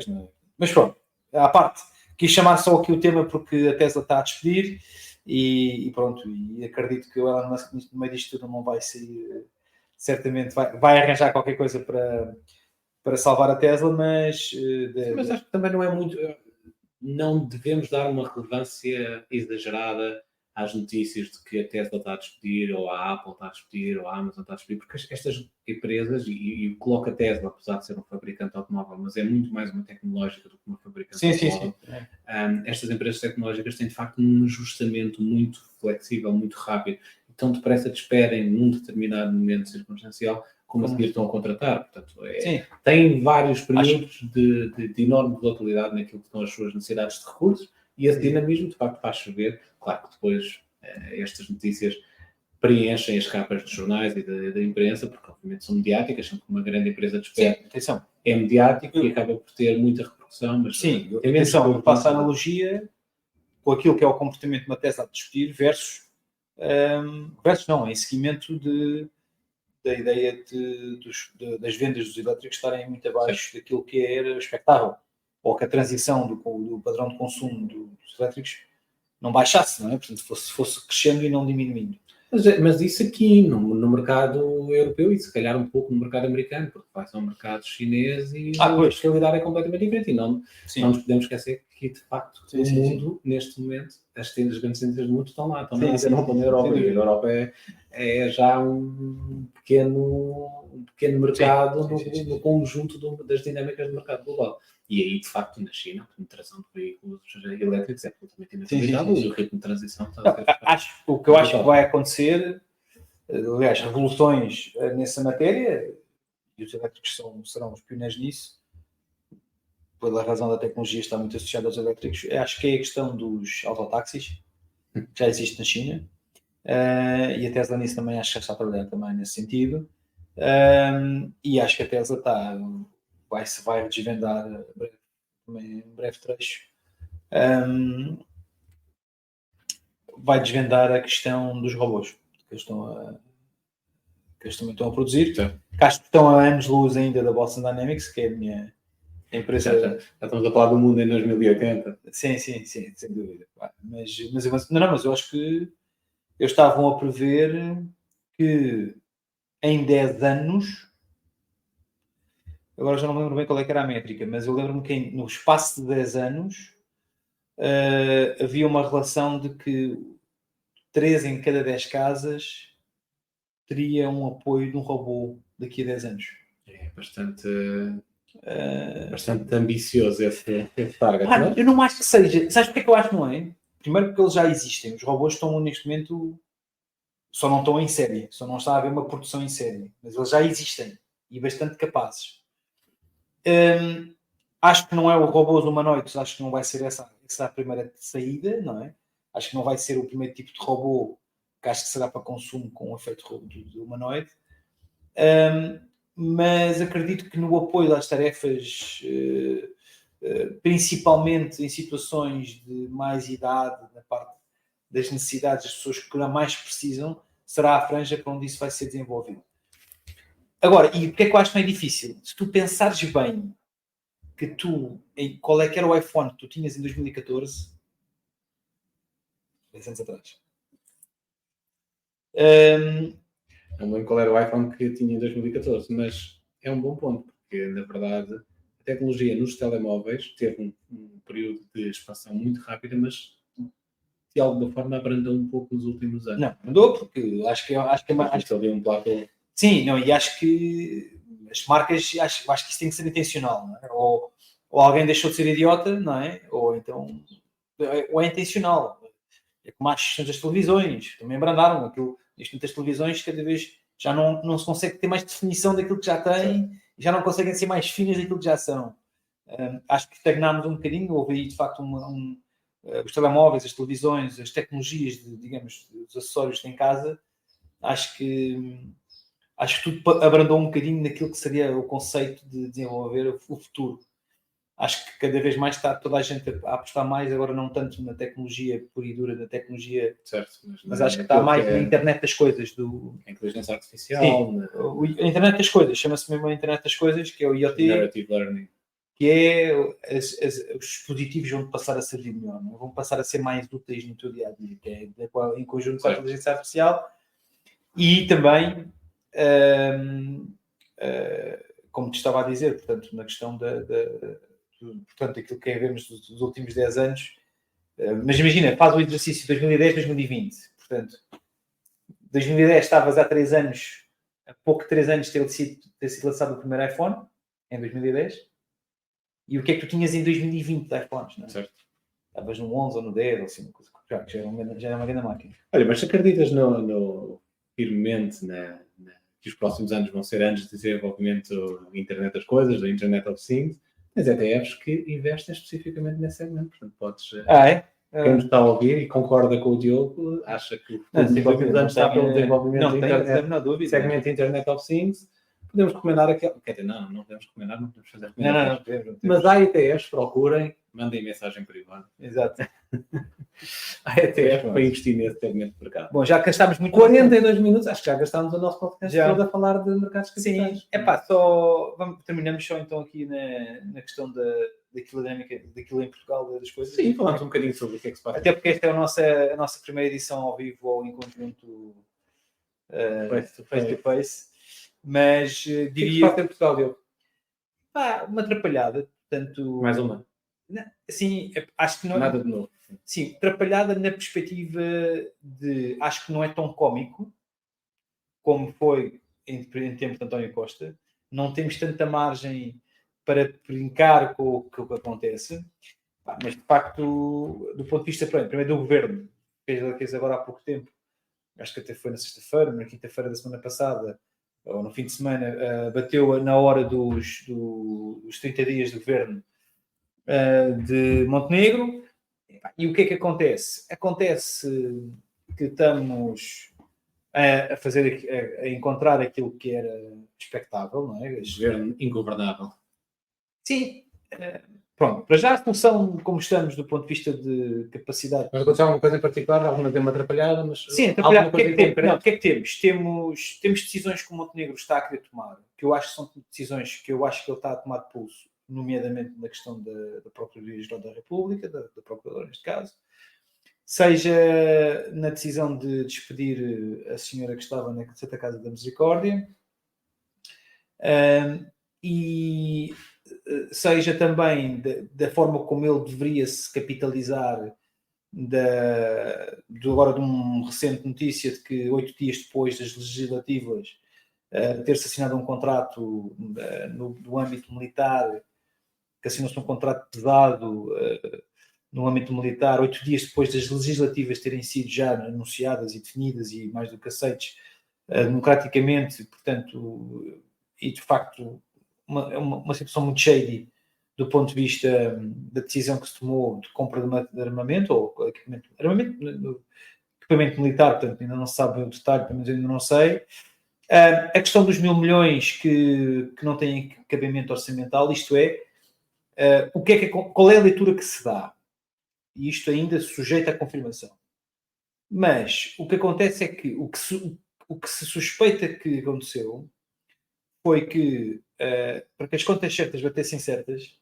Não é? Mas pronto, à parte, quis chamar só aqui o tema porque a Tesla está a despedir e pronto, e acredito que o Elon Musk no meio disto tudo não vai sair, certamente vai arranjar qualquer coisa para salvar a Tesla, mas... Mas acho que também não é muito... Não devemos dar uma relevância exagerada às notícias de que a Tesla está a despedir, ou a Apple está a despedir, ou a Amazon está a despedir, porque estas empresas, e coloca a Tesla, apesar de ser um fabricante automóvel, mas é muito mais uma tecnológica do que uma fabricante automóvel. Sim. Estas empresas tecnológicas têm, de facto, um ajustamento muito flexível, muito rápido, tão depressa que esperem num determinado momento circunstancial como a seguir estão a contratar. Portanto, têm vários períodos de enorme volatilidade naquilo que são as suas necessidades de recursos, e esse dinamismo, de facto, faz chover. Claro que depois estas notícias preenchem as capas dos jornais e da imprensa, porque obviamente são mediáticas, sempre que uma grande empresa despede é mediático e acaba por ter muita repercussão. Mas, atenção, eu faço a analogia com aquilo que é o comportamento de uma Tesla a despedir versus não, em seguimento da ideia das vendas dos elétricos estarem muito abaixo daquilo que era expectável, ou que a transição do padrão de consumo dos elétricos não baixasse, não é? Portanto, fosse crescendo e não diminuindo. Mas isso aqui no mercado europeu e se calhar um pouco no mercado americano, porque vai ser um mercado chinês e a realidade é completamente diferente. E não nos podemos esquecer que, de facto, o mundo, neste momento, as grandes tendências do mundo estão lá, estão na Europa. E a Europa é já um pequeno mercado no conjunto das dinâmicas do mercado global. E aí, de facto, na China, a penetração de veículos elétricos é absolutamente inacreditável e o ritmo de transição está a ser... O que eu acho que vai acontecer, aliás, revoluções nessa matéria, e os elétricos serão os pioneiros nisso, pela razão da tecnologia estar muito associada aos elétricos, acho que é a questão dos autotáxis, que já existe na China, e a Tesla nisso também acho que está a trabalhar também nesse sentido, e acho que a Tesla vai desvendar em breve trecho, vai desvendar a questão dos robôs que eles também estão a produzir. que acho que estão a anos-luz ainda da Boston Dynamics, que é a minha empresa. Já estamos a falar do mundo em 2080. Sim, sem dúvida. Mas eu acho que eles estavam a prever que em 10 anos, agora já não me lembro bem qual é que era a métrica, mas eu lembro-me que no espaço de 10 anos havia uma relação de que 3 em cada 10 casas teria um apoio de um robô daqui a 10 anos. É bastante ambicioso esse target. Eu não acho que seja. Sabes porque é que eu acho que não é? Primeiro porque eles já existem. Os robôs estão neste momento, só não estão em série. Só não está a haver uma produção em série. Mas eles já existem. E bastante capazes. Acho que não é o robôs humanoides. Acho que não vai ser essa a primeira saída, não é? Acho que não vai ser o primeiro tipo de robô, que acho que será para consumo com o efeito de humanoide. Mas acredito que no apoio às tarefas, principalmente em situações de mais idade, na parte das necessidades das pessoas que mais precisam, será a franja para onde isso vai ser desenvolvido. Agora, e porque é que eu acho que não é difícil? Se tu pensares bem que qual é que era o iPhone que tu tinhas em 2014, 10 anos atrás. Não lembro qual era o iPhone que tinha em 2014, mas é um bom ponto, porque na verdade a tecnologia nos telemóveis teve um período de expansão muito rápida, mas de alguma forma abrandou um pouco nos últimos anos. Não, abrandou porque acho que ali um plato. Sim, não, e acho que as marcas, acho que isso tem que ser intencional, não é? Ou alguém deixou de ser idiota, não é? Ou então, ou é intencional. É como as questões das televisões, também abrandaram aquilo. Neste momento, as televisões cada vez já não se consegue ter mais definição daquilo que já tem, e já não conseguem ser mais finas daquilo que já são. Acho que estagnámos um bocadinho, houve aí de facto os telemóveis, as televisões, as tecnologias, digamos, os acessórios que tem em casa, acho que tudo abrandou um bocadinho naquilo que seria o conceito de desenvolver o futuro. Acho que cada vez mais está toda a gente a apostar mais, agora não tanto na tecnologia pura e dura, na tecnologia, certo, mas acho que está mais na internet das coisas. A inteligência artificial. Sim, a internet das coisas, chama-se mesmo a internet das coisas, que é o IoT. Narrative Learning. Que é os dispositivos vão passar a servir melhor, não? Vão passar a ser mais úteis no teu dia-a-dia, que é em conjunto com a inteligência artificial. E também, como te estava a dizer, portanto, na questão portanto, aquilo que vemos dos últimos 10 anos, mas imagina, faz o exercício 2010-2020, portanto, 2010 estavas há 3 anos, há pouco de 3 anos ter sido lançado o primeiro iPhone, em 2010, e o que é que tu tinhas em 2020 de iPhones, não é? Certo. Estavas no 11 ou no 10, ou assim, uma coisa, já era uma grande máquina. Olha, mas se acreditas firmemente que os próximos anos vão ser anos de desenvolvimento da internet das coisas, da Internet of Things, tens ETFs que investem especificamente nesse segmento. Portanto, podes... Quem nos está a ouvir e concorda com o Diogo, acha que o futuro dos próximos anos está pelo desenvolvimento da internet, segmento Internet of Things. Podemos recomendar aquele... Quer dizer, não podemos recomendar, não podemos fazer recomendações. Não. Mas há ETFs, procurem, mandem mensagem privada. Exato. Há ETFs para investir nesse segmento de mercado. Bom, já gastámos muito 42 minutos, acho que já gastámos o nosso podcast todo a falar de mercados capitais. Sim, terminamos só então aqui na questão daquilo em Portugal, das coisas. Sim, falamos um bocadinho sobre o que é que se passa. Até porque esta é a nossa primeira edição ao vivo ou em conjunto face to face. Mas diria... O que é que se passa em Portugal, Diogo? Uma atrapalhada. Portanto, mais uma? Sim, acho que não... Nada de novo. Sim, atrapalhada na perspectiva de... Acho que não é tão cómico como foi em tempo de António Costa. Não temos tanta margem para brincar com o que acontece. Mas, de facto, do ponto de vista, primeiro do governo, fez agora há pouco tempo, acho que até foi na sexta-feira, na quinta-feira da semana passada, ou no fim de semana, bateu na hora dos 30 dias do governo de Montenegro. E o que é que acontece? Acontece que estamos a encontrar aquilo que era expectável, não é? Governo ingovernável. Sim, pronto, para já a solução, como estamos do ponto de vista de capacidade... Mas aconteceu alguma coisa em particular, alguma vez uma atrapalhada, mas... Sim, atrapalhada. O que é que temos? Temos decisões que o Montenegro está a querer tomar, que eu acho que são decisões que eu acho que ele está a tomar de pulso, nomeadamente na questão da Procuradoria-Geral da República, da Procuradora neste caso, seja na decisão de despedir a senhora que estava na Santa Casa da Misericórdia, e seja também da forma como ele deveria se capitalizar agora de uma recente notícia de que 8 dias depois das legislativas ter-se assinado um contrato no âmbito militar, que assinou-se um contrato pesado no âmbito militar, 8 dias depois das legislativas terem sido já anunciadas e definidas e mais do que aceites democraticamente, portanto, e de facto uma situação muito shady do ponto de vista da decisão que se tomou de compra de armamento, ou equipamento militar, portanto ainda não se sabe o detalhe, pelo menos ainda não sei. A questão dos 1.000 milhões que não têm cabimento orçamental, isto é, qual é a leitura que se dá? E isto ainda sujeito à confirmação. Mas o que acontece é que o que se suspeita que aconteceu foi que, para que as contas certas batessem certas,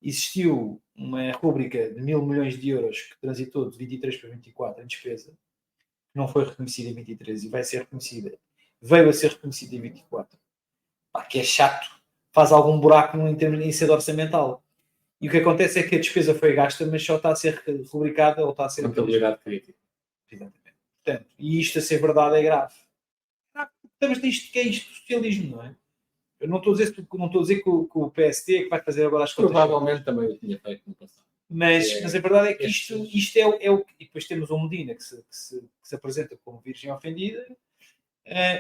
existiu uma rúbrica de 1.000 milhões de euros que transitou de 23 para 24 em despesa, que não foi reconhecida em 23 e veio a ser reconhecida em 24. Que é chato, faz algum buraco em termos de incidência orçamental. E o que acontece é que a despesa foi gasta, mas só está a ser rubricada ou está a ser... Contabilidade crítica. Exatamente. Portanto, e isto a ser verdade é grave. Mas isto que é isto socialismo, não é? Eu não estou a dizer que o PST é que vai fazer agora as contas. Provavelmente também o tinha feito no passado. Mas a verdade é que isto é o que... E depois temos o Medina que se apresenta como virgem ofendida.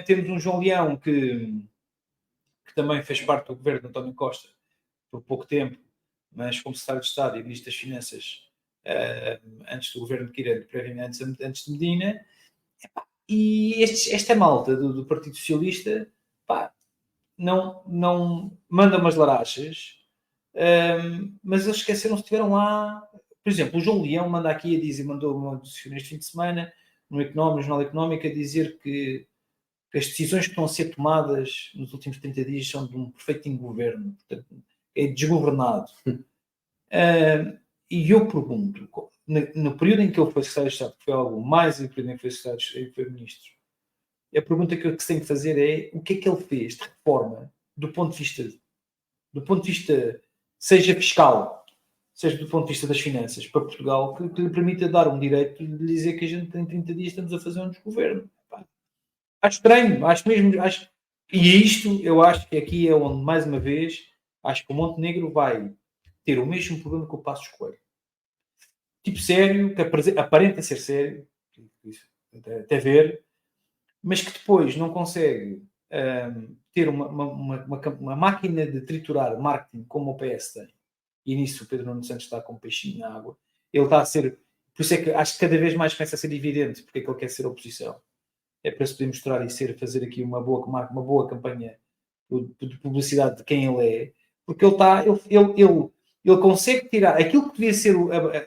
Temos um João Leão que também fez parte do governo de António Costa por pouco tempo, mas como secretário de Estado e Ministro das Finanças antes do governo de Quirino, previamente antes de Medina. E esta malta do Partido Socialista não manda umas larachas, mas eles esqueceram-se, estiveram lá. Por exemplo, o João Leão manda aqui a dizer, mandou uma notícia neste fim de semana no Jornal Económico a dizer que as decisões que estão a ser tomadas nos últimos 30 dias são de um perfeito ingoverno, portanto, é desgovernado. E eu pergunto, no período em que ele foi secretário de Estado, que foi algo mais do período em que foi secretário de Estado e foi ministro, a pergunta que se tem que fazer é o que é que ele fez de reforma do ponto de vista seja fiscal, seja do ponto de vista das finanças para Portugal, que lhe permita dar um direito de dizer que a gente em 30 dias estamos a fazer um desgoverno. Acho estranho, e isto eu acho que aqui é onde, mais uma vez, acho que o Montenegro vai ter o mesmo problema que o Passos Coelho. Tipo sério, que aparenta ser sério, até ver, mas que depois não consegue ter uma máquina de triturar marketing como o PS tem. E nisso o Pedro Nuno Santos está com um peixinho na água. Ele está a ser... Por isso é que acho que cada vez mais começa a ser evidente porque é que ele quer ser oposição. É para se poder mostrar e fazer aqui uma boa campanha de publicidade de quem ele é. Porque ele consegue tirar aquilo que devia ser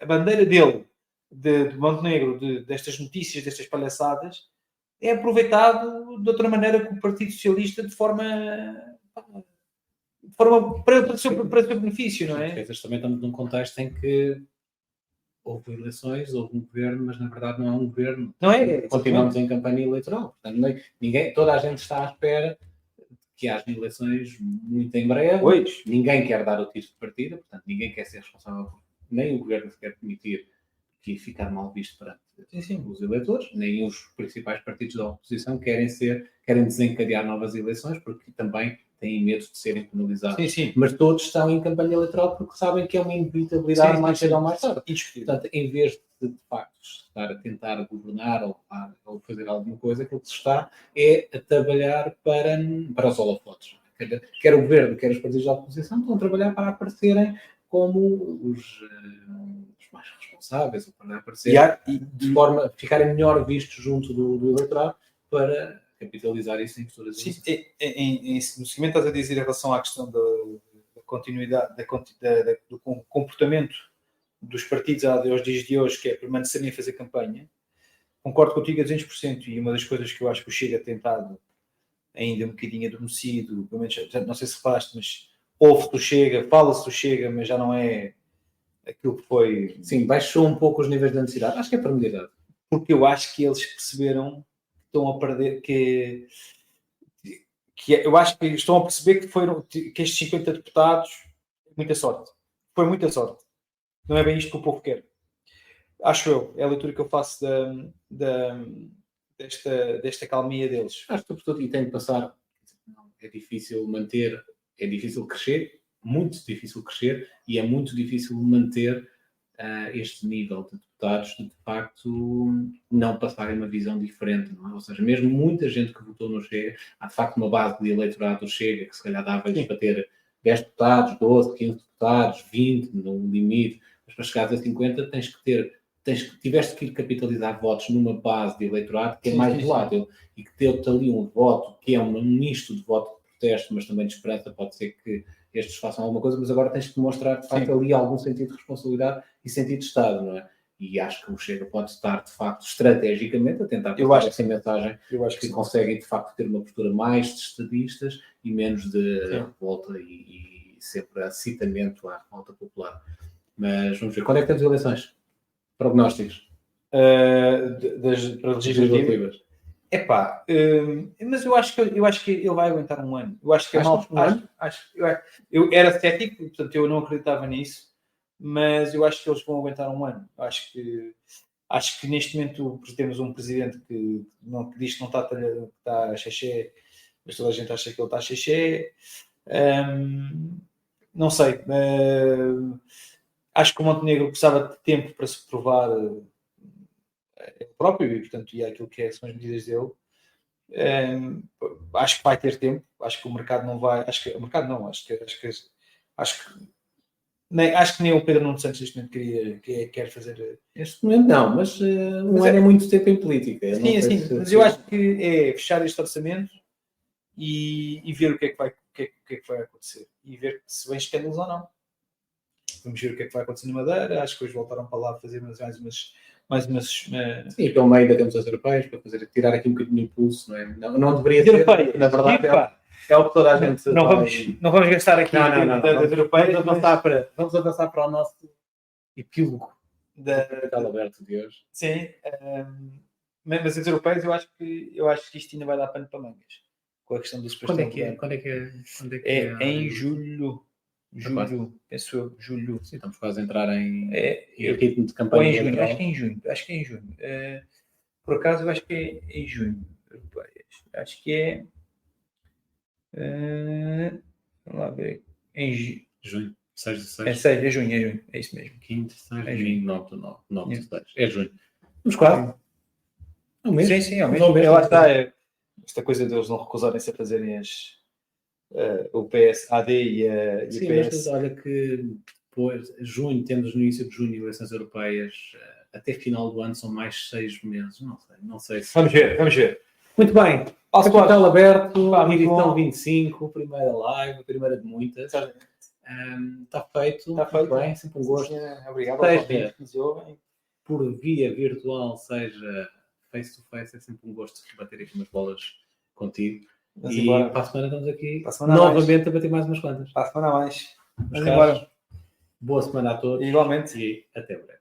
a bandeira dele, de Montenegro, destas notícias, destas palhaçadas, é aproveitado de outra maneira que o Partido Socialista de forma para o seu benefício, não é? Também estamos num contexto em que houve eleições, houve um governo, mas na verdade não é um governo. Não é? Continuamos em campanha eleitoral. Portanto, toda a gente está à espera que haja eleições muito em breve. Pois. Ninguém quer dar o tiro de partida, portanto, ninguém quer ser responsável, nem o governo quer permitir que ficar mal visto perante os eleitores, nem os principais partidos da oposição querem desencadear novas eleições, porque também têm medo de serem penalizados. Sim. Mas todos estão em campanha eleitoral porque sabem que é uma inevitabilidade mais cedo ou mais tarde. Portanto, em vez de facto estar a tentar governar ou fazer alguma coisa, aquilo que se está é a trabalhar para os holofotes. Quer o governo, quer os partidos da oposição estão a trabalhar para aparecerem como os mais responsáveis, ou para aparecerem de forma a ficarem melhor vistos junto do eleitorado para capitalizar isso em futuras eleições. No seguimento estás a dizer em relação à questão da continuidade do comportamento dos partidos aos dias de hoje, que é permanecerem a fazer campanha, concordo contigo a 200%, e uma das coisas que eu acho que o Chega tem tentado ainda um bocadinho adormecido, pelo menos, não sei se reparaste, mas ouve-se do Chega, fala-se do Chega, mas já não é aquilo que foi... Sim, baixou um pouco os níveis de necessidade, acho que é para medida. Porque eu acho que eles perceberam que estão a perder, eu acho que estão a perceber que estes 50 deputados, muita sorte. Foi muita sorte. Não é bem isto que o povo quer. Acho eu. É a leitura que eu faço desta calmia deles. Acho que tudo e tem de passar. É difícil manter, é difícil crescer, muito difícil crescer, e é muito difícil manter este nível de deputados de facto não passarem uma visão diferente, não é? Ou seja, mesmo muita gente que votou no Chega, há de facto uma base de eleitorado do Chega que se calhar dava-lhes para ter 10 deputados, 12, 15 deputados, 20 no limite, mas para chegar a 50 tiveste que ir capitalizar votos numa base de eleitorado que é mais volátil e que deu-te ali um voto que é um misto de voto de protesto, mas também de esperança, pode ser que estes façam alguma coisa, mas agora tens que demonstrar de facto ali algum sentido de responsabilidade e sentido de Estado, não é? E acho que o Chega pode estar de facto estrategicamente a tentar passar essa mensagem, que conseguem de facto ter uma postura mais de estadistas e menos de revolta e sempre acitamento à revolta popular. Mas vamos ver, quando é que temos eleições? Prognósticos para legislativas. Epá, mas eu acho que ele vai aguentar um ano. Eu acho que é mal. Eu era cético, portanto eu não acreditava nisso, mas eu acho que eles vão aguentar um ano. Acho que neste momento temos um presidente que diz que não está a xexé, mas toda a gente acha que ele está a xexé. Não sei. Acho que o Montenegro precisava de tempo para se provar próprio e, portanto, e aquilo que são as medidas dele. Acho que vai ter tempo. Acho que o mercado não vai. Acho que nem o Pedro Nuno Santos neste momento quer fazer. Neste momento não, mas um ano é muito tempo em política. Sim, mas eu acho que é fechar este orçamento e ver o que é que vai acontecer. E ver se vem escândalos ou não. Vamos ver o que é que vai acontecer na Madeira. Acho que hoje voltaram para lá fazer mais umas. Sim, e pelo meio ainda temos as europeias para tirar aqui um bocadinho de impulso, não é? Não deveria ser. Europeias, na verdade, é o que toda a gente. Não vamos gastar aqui das europeias. Vamos avançar para o nosso epílogo da Alberto de hoje. Sim, mas as europeias eu acho que isto ainda vai dar pano para mangas. Com a questão dos Quando é que é? Em julho. Julho. Sim, estamos quase a entrar em ritmo de campanha. Acho que é em junho. Por acaso, eu acho que é em junho. Acho que é. Vamos lá ver. Em junho. 6 de 6. É junho. É isso mesmo. 5 de 6, domingo, 9 de 9. 9 de 6. É junho. Vamos quase. É o mesmo. Sim, é o mesmo. Lá está. Esta coisa deles não recusarem-se a fazerem o PS-AD e o PS. Mas olha que depois, junho, temos no início de junho eleições europeias, até final do ano são mais 6 meses. Não sei se... Vamos ver. Muito bem. Capital Aberto, edição 25, primeira live, primeira de muitas. Está feito. Bem, sempre um gosto. Obrigado. Por via virtual, seja face to face, é sempre um gosto de bater aqui umas bolas contigo. E para a semana estamos aqui novamente a bater mais umas quantas. Para a semana mais. Boa semana a todos. Igualmente. E até breve.